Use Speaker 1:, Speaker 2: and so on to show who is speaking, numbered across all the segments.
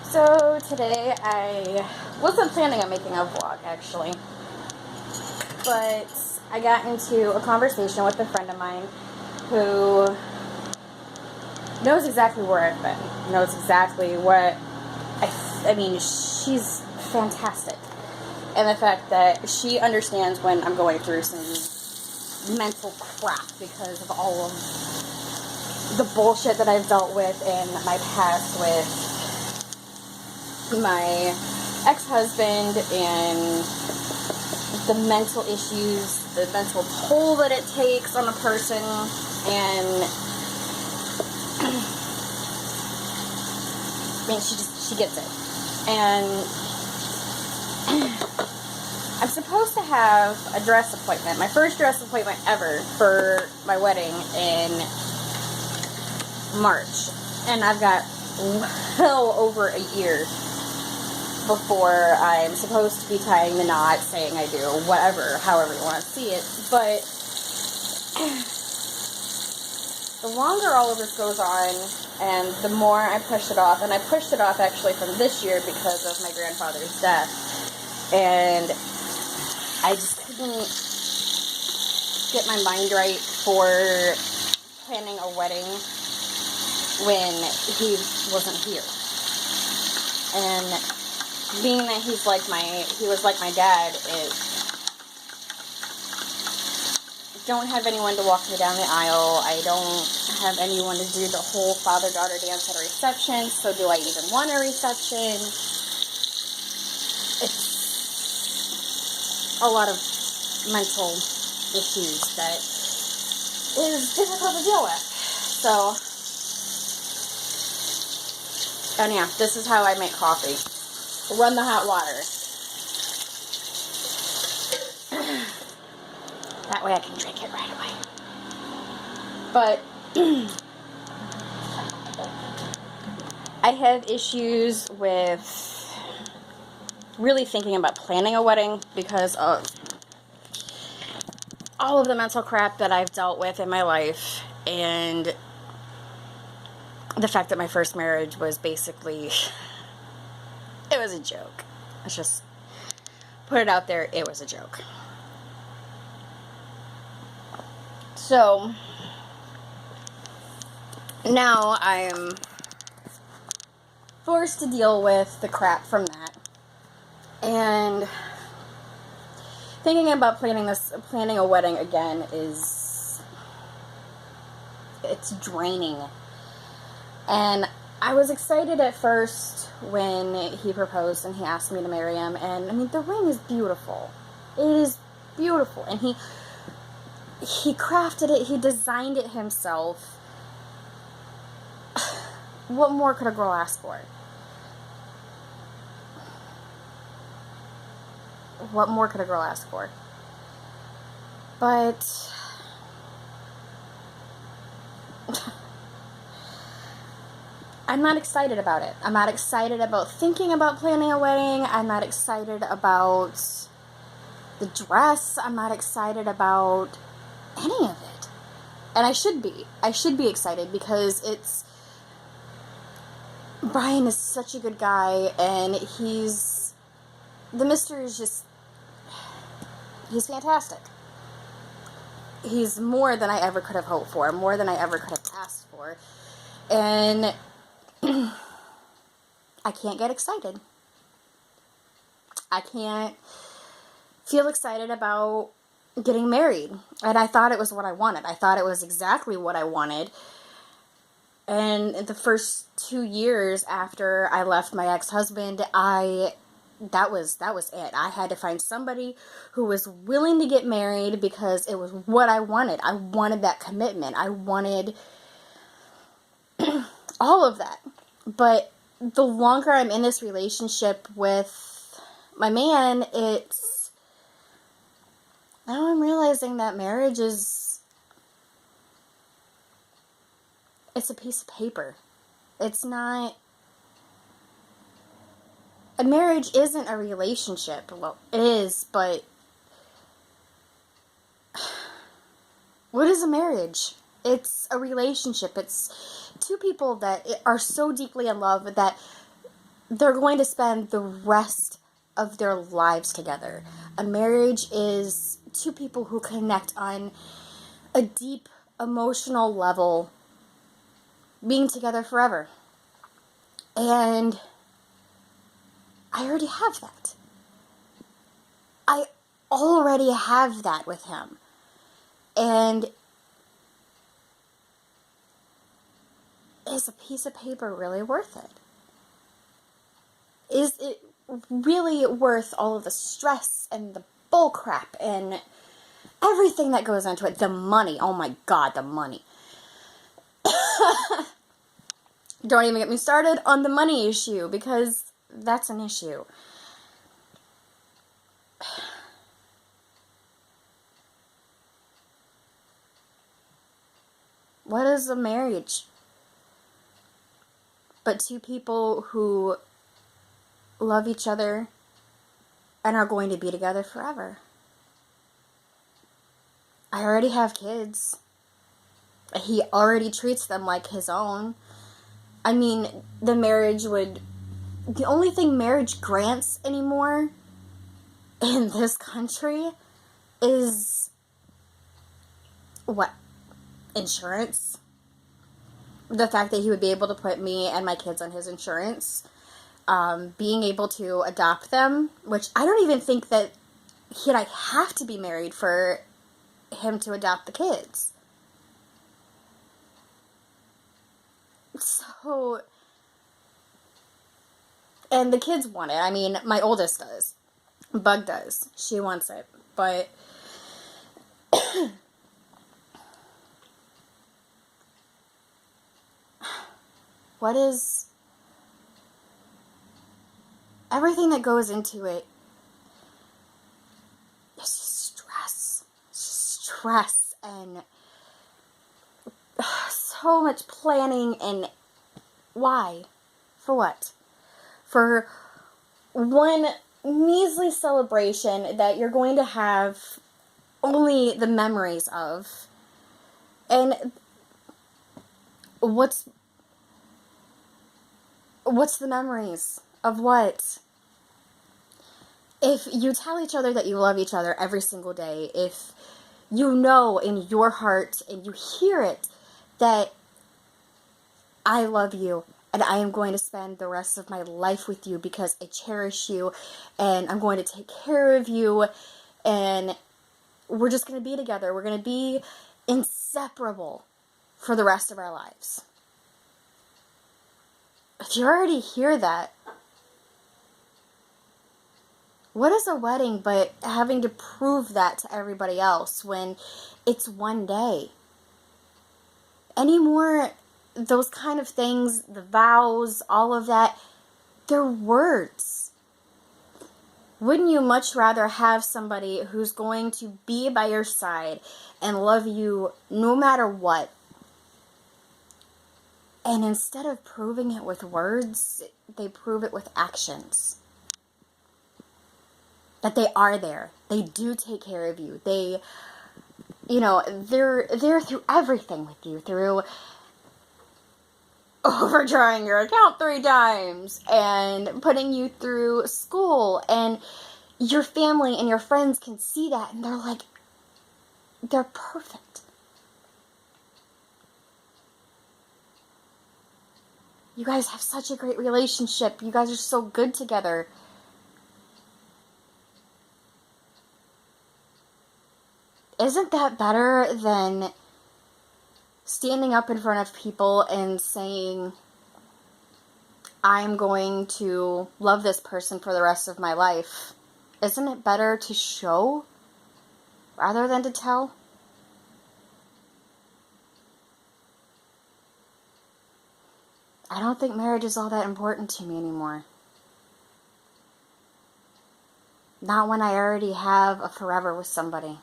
Speaker 1: So today I wasn't planning on making a vlog actually, but I got into a conversation with a friend of mine who knows exactly where I've been, knows exactly what I mean, she's fantastic. And the fact that she understands when I'm going through some mental crap because of all of the bullshit that I've dealt with in my past with my ex-husband and the mental issues, the mental toll that it takes on a person, and I mean, she gets it. And I'm supposed to have a dress appointment, my first dress appointment ever for my wedding in March, and I've got well over a year before I'm supposed to be tying the knot, saying I do, whatever, however you want to see it. But the longer all of this goes on, and the more I push it off, and I pushed it off actually from this year because of my grandfather's death, and I just couldn't get my mind right for planning a wedding when he wasn't here. And being that he was like my dad, don't have anyone to walk me down the aisle. I don't have anyone to do the whole father-daughter dance at a reception, so do I even want a reception? It's a lot of mental issues that is difficult to deal with. So, and yeah, this is how I make coffee. Run the hot water. That way I can drink it right away. But I have issues with really thinking about planning a wedding because of all of the mental crap that I've dealt with in my life, and the fact that my first marriage was basically, it was a joke. Let's just put it out there, it was a joke. So, now I'm forced to deal with the crap from that. And thinking about planning a wedding again it's draining. And I was excited at first when he proposed and he asked me to marry him. And, I mean, the ring is beautiful. It is beautiful. And he crafted it. He designed it himself. What more could a girl ask for? What more could a girl ask for? But I'm not excited about it. I'm not excited about thinking about planning a wedding. I'm not excited about the dress. I'm not excited about any of it. And I should be. I should be excited because Brian is such a good guy, and the mystery is just, he's fantastic. He's more than I ever could have hoped for, more than I ever could have asked for. And I can't get excited. I can't feel excited about getting married. And I thought it was what I wanted. I thought it was exactly what I wanted. And the first 2 years after I left my ex-husband, that was it. I had to find somebody who was willing to get married because it was what I wanted. I wanted that commitment. I wanted all of that. But the longer I'm in this relationship with my man, now I'm realizing that marriage it's a piece of paper. It's not, a marriage isn't a relationship. Well, it is, but what is a marriage? It's a relationship. It's two people that are so deeply in love that they're going to spend the rest of their lives together. A marriage is two people who connect on a deep emotional level, being together forever. And I already have that. I already have that with him. And is a piece of paper really worth it? Is it really worth all of the stress and the bull crap and everything that goes into it? The money. Oh my God, the money. Don't even get me started on the money issue, because that's an issue. What is a marriage but two people who love each other and are going to be together forever? I already have kids. He already treats them like his own. I mean, the only thing marriage grants anymore in this country is, what? Insurance. The fact that he would be able to put me and my kids on his insurance. Being able to adopt them, which I don't even think that he'd have to be married for him to adopt the kids. So, and the kids want it. I mean, my oldest does. Bug does. She wants it. But what is everything that goes into it? It's just stress. It's just stress and so much planning. And why? For what? For one measly celebration that you're going to have only the memories of. And what's the memories of what? If you tell each other that you love each other every single day, if you know in your heart and you hear it that I love you and I am going to spend the rest of my life with you because I cherish you and I'm going to take care of you and we're just going to be together. We're going to be inseparable for the rest of our lives. If you already hear that, what is a wedding but having to prove that to everybody else when it's one day? Anymore, those kind of things, the vows, all of that, they're words. Wouldn't you much rather have somebody who's going to be by your side and love you no matter what? And instead of proving it with words, they prove it with actions. That they are there. They do take care of you. They're there through everything with you. Through overdrawing your account 3 times and putting you through school, and your family and your friends can see that and they're perfect. You guys have such a great relationship. You guys are so good together. Isn't that better than standing up in front of people and saying, I'm going to love this person for the rest of my life? Isn't it better to show rather than to tell? I don't think marriage is all that important to me anymore. Not when I already have a forever with somebody.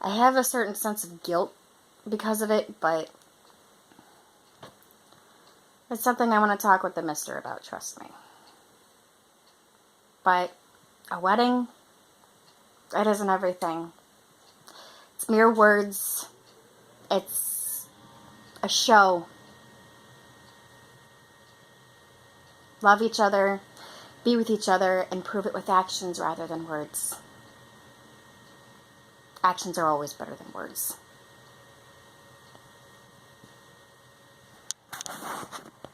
Speaker 1: I have a certain sense of guilt because of it, but it's something I want to talk with the mister about, trust me. But a wedding, it isn't everything. It's mere words. It's a show. Love each other, be with each other, and prove it with actions rather than words. Actions are always better than words.